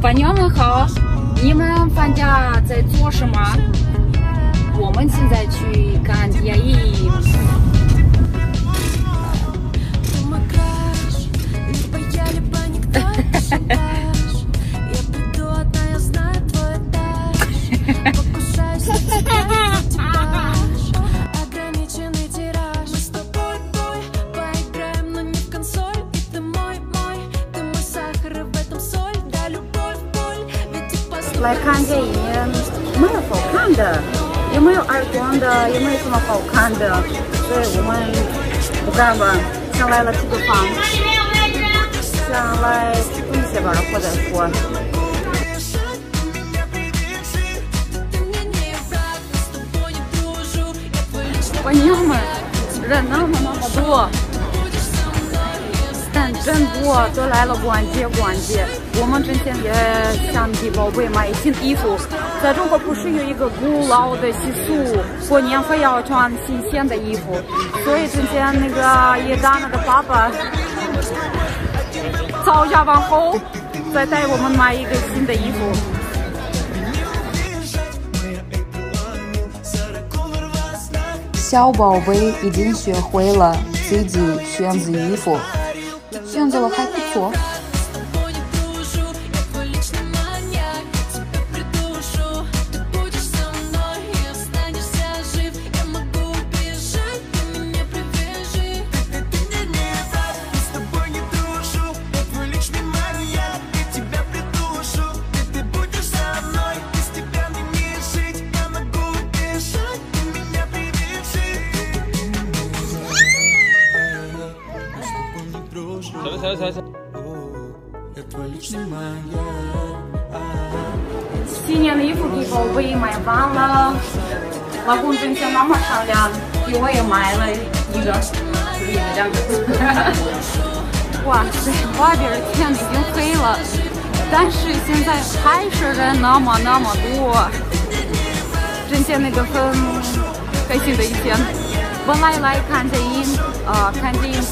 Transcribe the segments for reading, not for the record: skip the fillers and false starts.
伴娘们好，你们放假在做什么？我们现在去看电影。来看电影，没有好看的，有没有耳光的，有没有什么好看的？所以我们不干吧，想来了吃个饭，想来吃东西吧，然后再说。伴娘们，人那么多。真多，都来了逛街。我们之前也想给宝贝买新衣服。在中国不是有一个古老的习俗，过年非要穿新鲜的衣服，所以之前那个也让那个爸爸吵架往后，再带我们买一个新的衣服。小宝贝已经学会了自己选择衣服。选择了还不错。新年的衣服给宝贝买完了，老公之前妈妈商量，给我也买了一个，2个。哇塞，外边天已经黑了，但是现在还是人那么多，之前那个很开心的一天。本来看电影时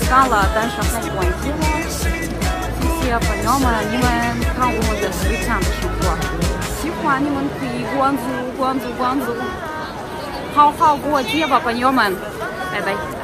间了，但是还关机了。谢谢朋友们，你们看我们的日常的生活，喜欢你们可以关注，好好过节吧，朋友们，拜拜。